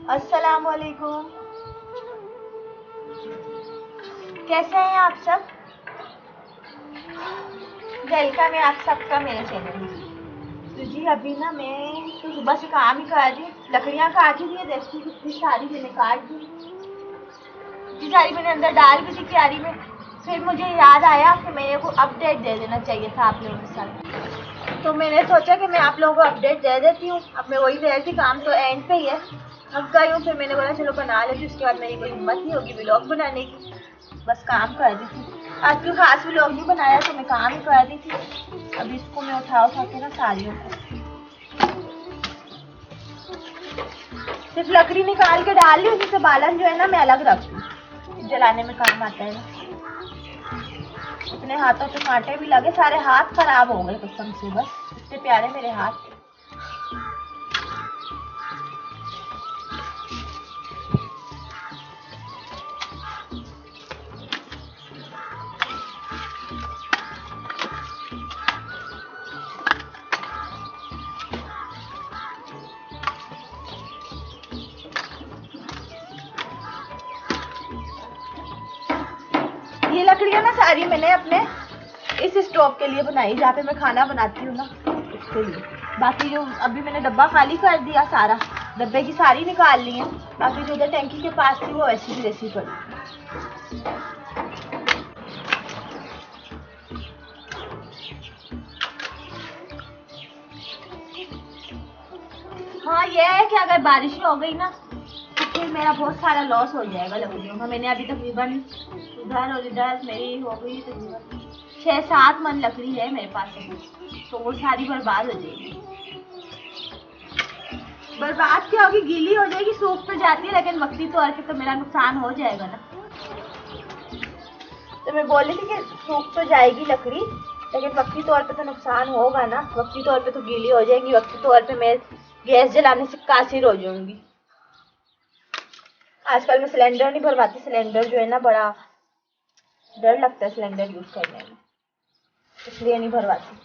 अस्सलाम वालेकुम। कैसे हैं आप सब? वेलकम है आप सबका मेरे चैनल में। तो जी अभी ना मैं तो सुबह से काम ही कर रही हूँ, लकड़ियाँ काट रही थी। देखती कितनी सारी मैंने काट दी, इतनी सारी मैंने अंदर डाल भी दी क्यारी में। फिर मुझे याद आया कि मेरे को अपडेट दे देना चाहिए था आप लोगों के साथ, तो मैंने सोचा कि मैं आप लोगों को अपडेट दे देती हूँ। अब मैं वही दे रही थी, काम तो एंड पे ही है, थक गई हूँ। फिर मैंने बोला चलो बना लेती, उसके बाद मेरी कोई हिम्मत नहीं होगी व्लॉग बनाने की, बस काम कर रही थी। आज कोई खास व्लॉग नहीं बनाया, तो मैं काम ही कर रही थी। अब इसको मैं उठा के ना साड़ियों को सिर्फ लकड़ी निकाल के डाल ली, उसी से बालन जो है ना मैं अलग रख दूँ, जलाने में काम आता है ना। अपने हाथों पे कांटे भी लगे, सारे हाथ खराब हो गए कसम से, बस इतने प्यारे मेरे हाथ। ये लकड़ियां ना सारी मैंने अपने इस स्टोव के लिए बनाई, जहाँ पे मैं खाना बनाती हूँ ना, उसके लिए। बाकी जो अभी मैंने डब्बा खाली कर दिया, सारा डब्बे की सारी निकाल ली है। बाकी जो उधर टैंकी के पास थी वो ऐसी की वैसी पड़ी। हाँ ये है कि अगर बारिश हो गई ना तो फिर मेरा बहुत सारा लॉस हो जाएगा लकड़ियों का। मैंने अभी तकरीबन इधर और इधर मेरी हो गई तकरीबन 6-7 मन लकड़ी है मेरे पास अभी, तो वो सारी बर्बाद हो जाएगी। बर्बाद क्या होगी, गीली हो जाएगी, सूख तो जाती है, लेकिन वक्ती तौर पे तो मेरा नुकसान हो जाएगा ना। तो मैं बोल रही थी कि सूख तो जाएगी लकड़ी, लेकिन वक्ती तौर पे तो नुकसान होगा ना। वक्ती तौर पे तो गीली हो जाएगी, वक्ती तौर पे मैं गैस जलाने से कासिर हो जाऊंगी। आजकल मैं सिलेंडर नहीं भरवाती, सिलेंडर जो है ना बड़ा डर लगता है सिलेंडर यूज करने में, इसलिए नहीं भरवाती।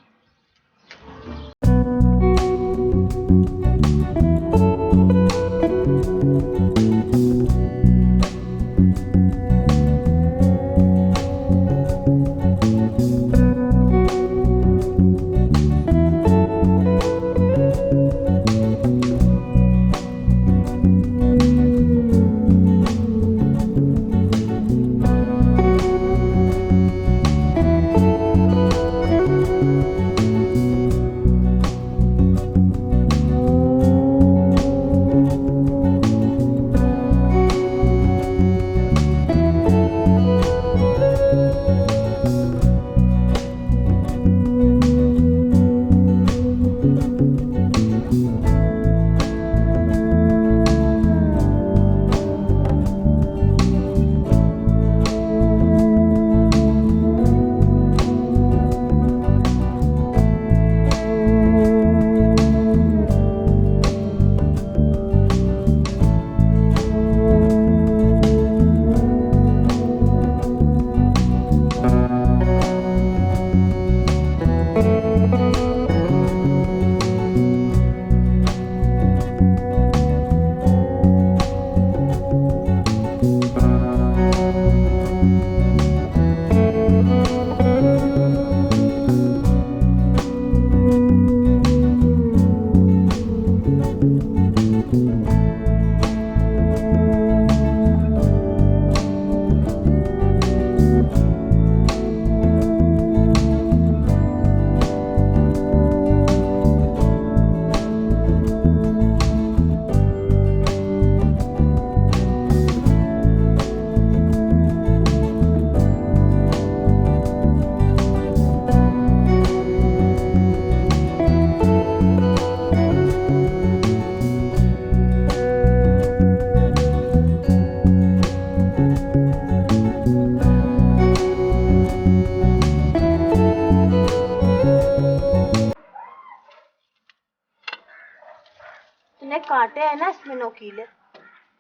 इतने कांटे हैं ना इसमें, नोकीले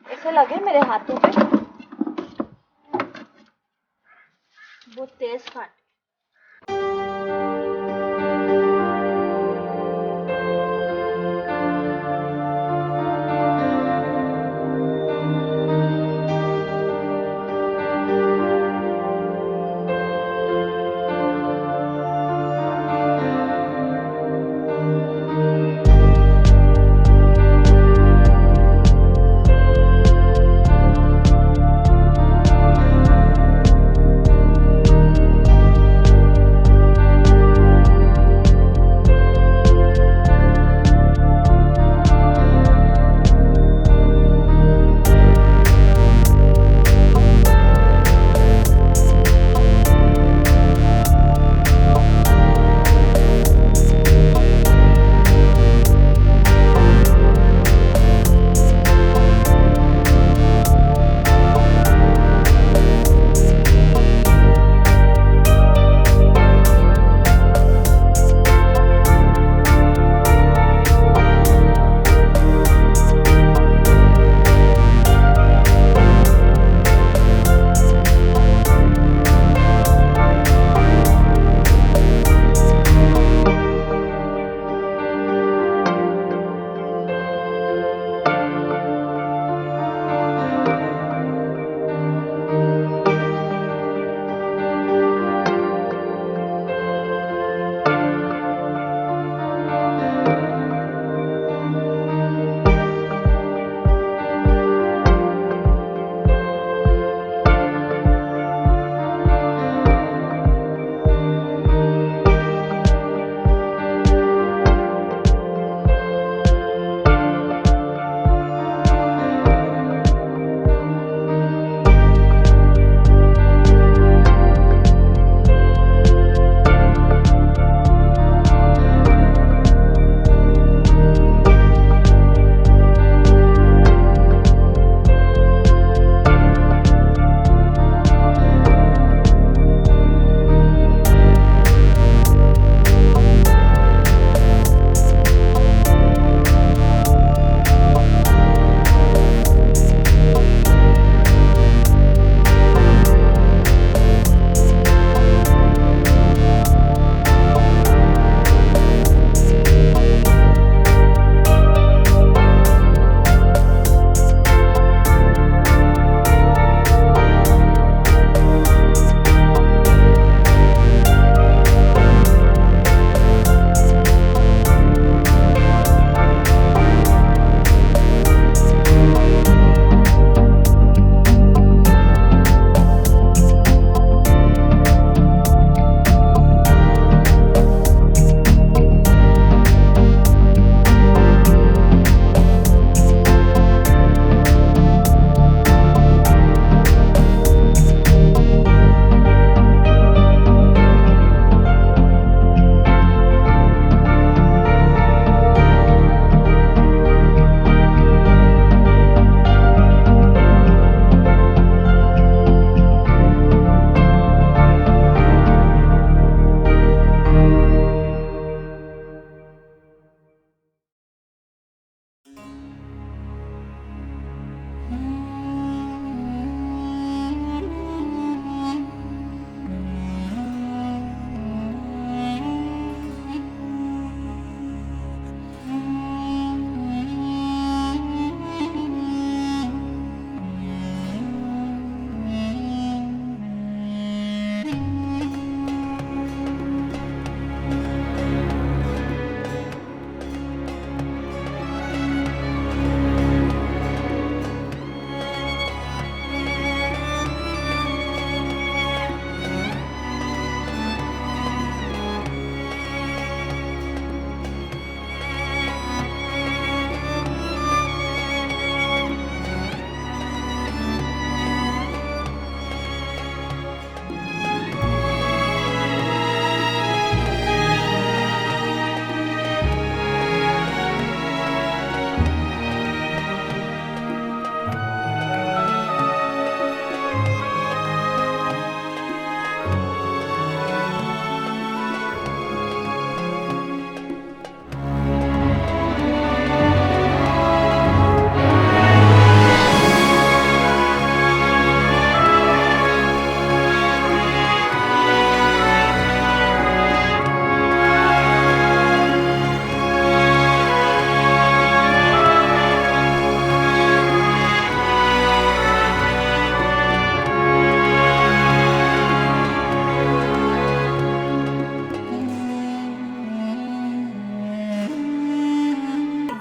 ऐसे लगे मेरे हाथों पे, बहुत तेज कांटे।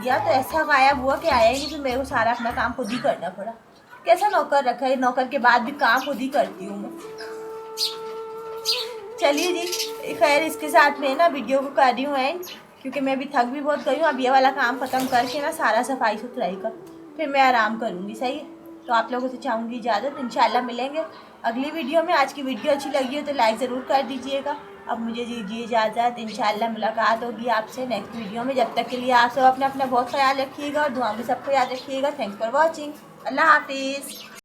गया तो ऐसा गायब हुआ कि आया ही नहीं, फिर मेरे को सारा अपना काम खुद ही करना पड़ा। कैसा नौकर रखा है, नौकर के बाद भी काम खुद ही करती हूँ मैं। चलिए जी, खैर इसके साथ मैं ना वीडियो को कर रही हूँ एंड, क्योंकि मैं अभी थक भी बहुत गई हूँ। अब ये वाला काम ख़त्म करके ना सारा सफाई सुथराई का फिर मैं आराम करूँगी, सही है। तो आप लोगों से चाहूँगी इजाज़त, इंशाल्लाह मिलेंगे अगली वीडियो में। आज की वीडियो अच्छी लगी हो तो लाइक ज़रूर कर दीजिएगा। अब मुझे दीजिए इजाज़त, इंशाल्लाह मुलाकात होगी आपसे नेक्स्ट वीडियो में। जब तक के लिए आप सब अपना बहुत ख्याल रखिएगा और दुआ में सबको याद रखिएगा। Thanks for watching. अल्लाह हाफिज़।